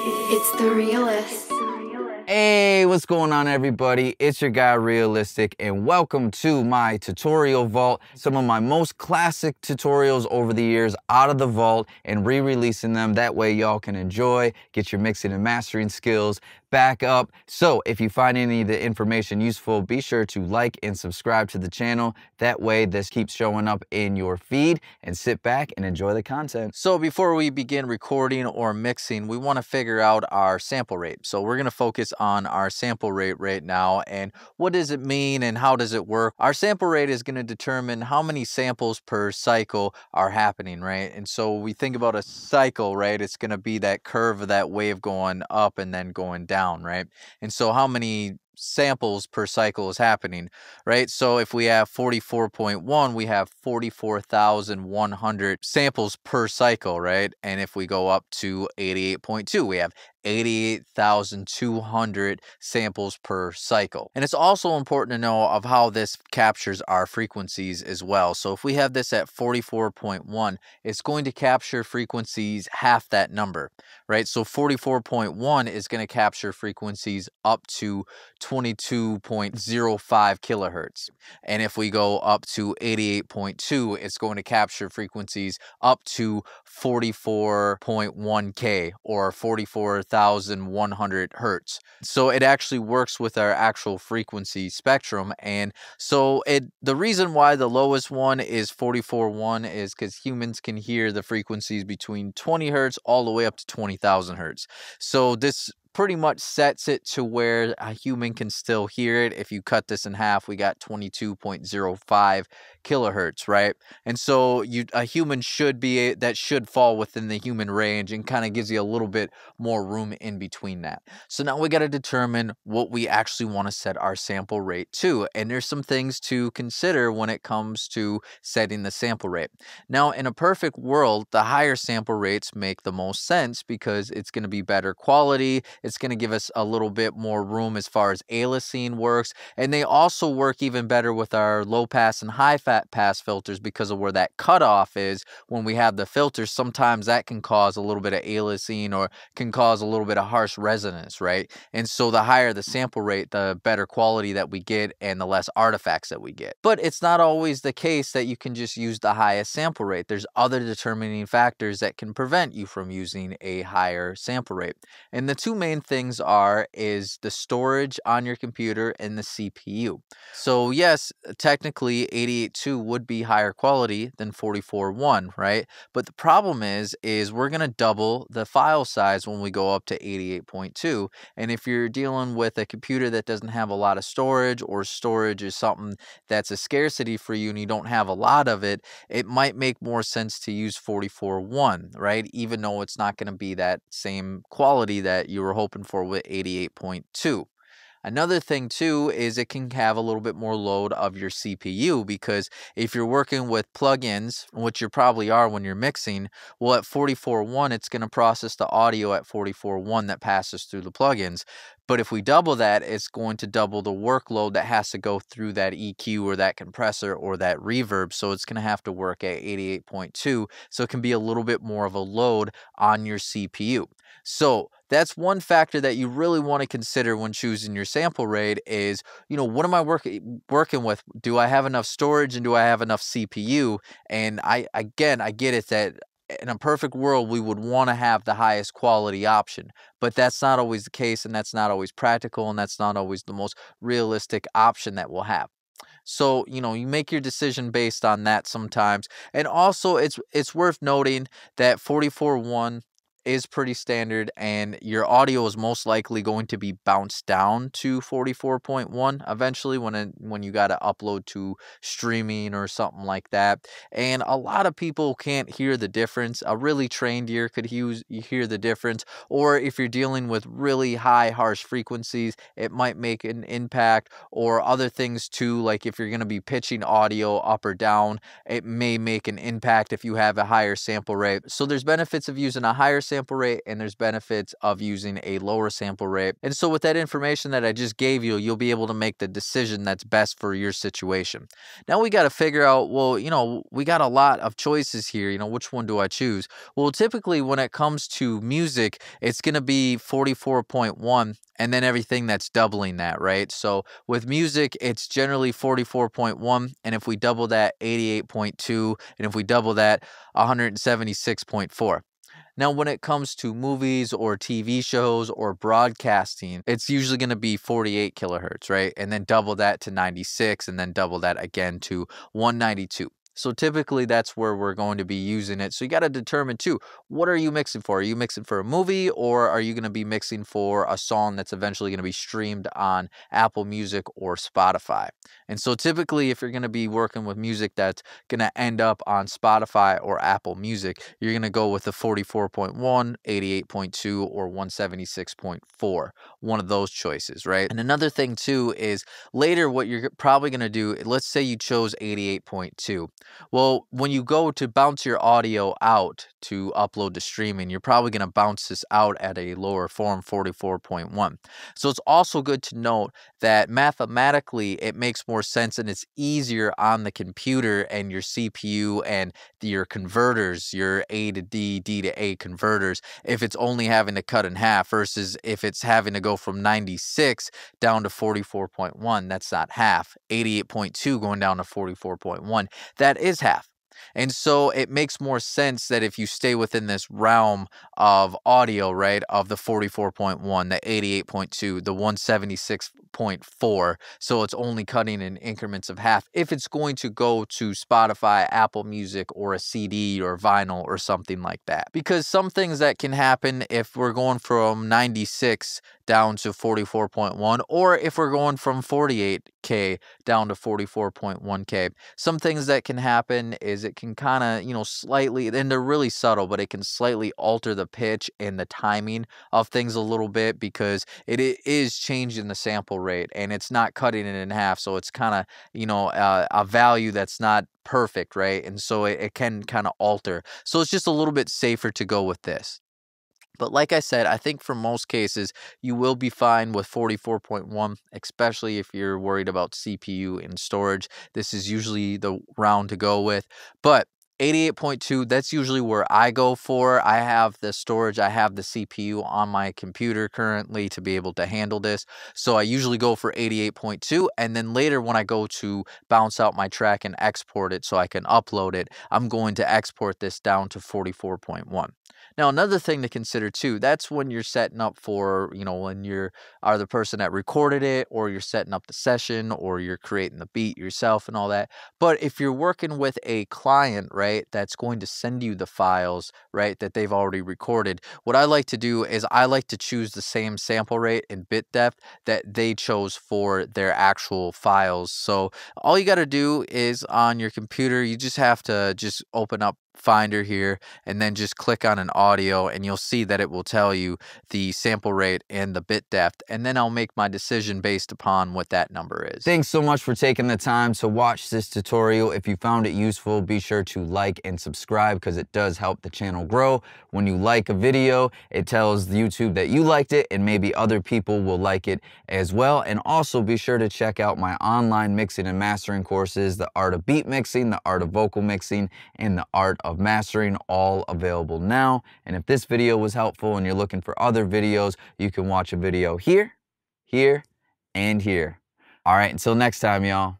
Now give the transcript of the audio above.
It's the realist. Hey, what's going on, everybody? It's your guy Realistic, and welcome to my tutorial vault. Some of my most classic tutorials over the years out of the vault and re-releasing them. That way y'all can enjoy, get your mixing and mastering skills back up. So if you find any of the information useful, be sure to like and subscribe to the channel. That way this keeps showing up in your feed, and sit back and enjoy the content. So before we begin recording or mixing, we want to figure out our sample rate. So we're going to focus on our sample rate right now, and what does it mean and how does it work? Our sample rate is going to determine how many samples per cycle are happening, right? And so we think about a cycle, right? It's going to be that curve of that wave going up and then going down, right? And so how many samples per cycle is happening, right? So if we have 44.1, we have 44,100 samples per cycle, right? And if we go up to 88.2, we have 88,200 samples per cycle. And it's also important to know of how this captures our frequencies as well. So if we have this at 44.1, it's going to capture frequencies half that number, right? So 44.1 is going to capture frequencies up to 22.05 kilohertz. And if we go up to 88.2, it's going to capture frequencies up to 44.1K or 44,100 hertz. So it actually works with our actual frequency spectrum. And so the reason why the lowest one is 44.1 is because humans can hear the frequencies between 20 hertz all the way up to 20,000 hertz. So this pretty much sets it to where a human can still hear it. If you cut this in half, we got 22.05 kilohertz, right? And so a human should fall within the human range, and kind of gives you a little bit more room in between that. So now we got to determine what we actually want to set our sample rate to. And there's some things to consider when it comes to setting the sample rate. Now, in a perfect world, the higher sample rates make the most sense because it's going to be better quality. It's going to give us a little bit more room as far as aliasing works. And they also work even better with our low pass and high pass filters because of where that cutoff is. When we have the filters, sometimes that can cause a little bit of aliasing or can cause a little bit of harsh resonance, right? And so the higher the sample rate, the better quality that we get and the less artifacts that we get. But it's not always the case that you can just use the highest sample rate. There's other determining factors that can prevent you from using a higher sample rate. And the two main things is the storage on your computer and the CPU. So yes, technically 88.2 would be higher quality than 44.1, right? But the problem is we're going to double the file size when we go up to 88.2. And if you're dealing with a computer that doesn't have a lot of storage, or storage is something that's a scarcity for you and you don't have a lot of it, it might make more sense to use 44.1, right? Even though it's not going to be that same quality that you were hoping for with 88.2. Another thing too is it can have a little bit more load of your CPU, because if you're working with plugins, which you probably are when you're mixing, well, at 44.1 it's going to process the audio at 44.1 that passes through the plugins. But if we double that, it's going to double the workload that has to go through that EQ or that compressor or that reverb. So it's going to have to work at 88.2. So it can be a little bit more of a load on your CPU. So that's one factor that you really want to consider when choosing your sample rate is, what am I working with? Do I have enough storage and do I have enough CPU? And I get it that in a perfect world, we would want to have the highest quality option, but that's not always the case, and that's not always practical, and that's not always the most realistic option that we'll have. So, you make your decision based on that sometimes. And also, it's worth noting that 44.1 is pretty standard, and your audio is most likely going to be bounced down to 44.1 eventually when you got to upload to streaming or something like that. And a lot of people can't hear the difference. A really trained ear could hear the difference, or if you're dealing with really high harsh frequencies, it might make an impact, or other things too, like if you're going to be pitching audio up or down, it may make an impact if you have a higher sample rate. So there's benefits of using a higher sample sample rate and there's benefits of using a lower sample rate. And so with that information that I just gave you, you'll be able to make the decision that's best for your situation. Now we got to figure out, well, we got a lot of choices here. Which one do I choose? Well, typically when it comes to music, it's going to be 44.1 and then everything that's doubling that, right? So with music, it's generally 44.1, and if we double that, 88.2, and if we double that, 176.4. Now, when it comes to movies or TV shows or broadcasting, it's usually going to be 48 kilohertz, right? And then double that to 96, and then double that again to 192. So typically that's where we're going to be using it. So you got to determine too, what are you mixing for? Are you mixing for a movie, or are you going to be mixing for a song that's eventually going to be streamed on Apple Music or Spotify? And so typically if you're going to be working with music that's going to end up on Spotify or Apple Music, you're going to go with the 44.1, 88.2, or 176.4, one of those choices, right? And another thing too is later what you're probably going to do, let's say you chose 88.2. Well, when you go to bounce your audio out to upload to streaming, you're probably going to bounce this out at a lower form, 44.1. So it's also good to note that mathematically it makes more sense and it's easier on the computer and your CPU and your converters, your A to D, D to A converters, if it's only having to cut in half versus if it's having to go from 96 down to 44.1. That's not half. 88.2 going down to 44.1. That is half. And so it makes more sense that if you stay within this realm of audio, right, of the 44.1, the 88.2, the 176.4, so it's only cutting in increments of half if it's going to go to Spotify, Apple Music, or a CD or vinyl or something like that. Because some things that can happen if we're going from 96 down to 44.1, or if we're going from 48K down to 44.1K, some things that can happen is it can kind of, slightly, and they're really subtle, but it can slightly alter the pitch and the timing of things a little bit because it is changing the sample rate and it's not cutting it in half. So it's kind of, a value that's not perfect, right? And so it can kind of alter. So it's just a little bit safer to go with this. But like I said, I think for most cases, you will be fine with 44.1, especially if you're worried about CPU and storage. This is usually the round to go with. But 88.2, that's usually where I go for. I have the storage, I have the CPU on my computer currently to be able to handle this. So I usually go for 88.2, and then later when I go to bounce out my track and export it so I can upload it, I'm going to export this down to 44.1. Now, another thing to consider too, that's when you're setting up for, when you are the person that recorded it, or you're setting up the session, or you're creating the beat yourself and all that. But if you're working with a client, right, that's going to send you the files, right, that they've already recorded, what I like to do is I like to choose the same sample rate and bit depth that they chose for their actual files. So all you got to do is on your computer, you just have to just open up Finder here and then just click on an audio, and you'll see that it will tell you the sample rate and the bit depth, and then I'll make my decision based upon what that number is. Thanks so much for taking the time to watch this tutorial. If you found it useful, be sure to like and subscribe because it does help the channel grow. When you like a video, it tells YouTube that you liked it and maybe other people will like it as well. And also be sure to check out my online mixing and mastering courses, the art of beat mixing, the art of vocal mixing, and the art of mastering, all available now. And if this video was helpful and you're looking for other videos, you can watch a video here, here, and here. All right, until next time, y'all.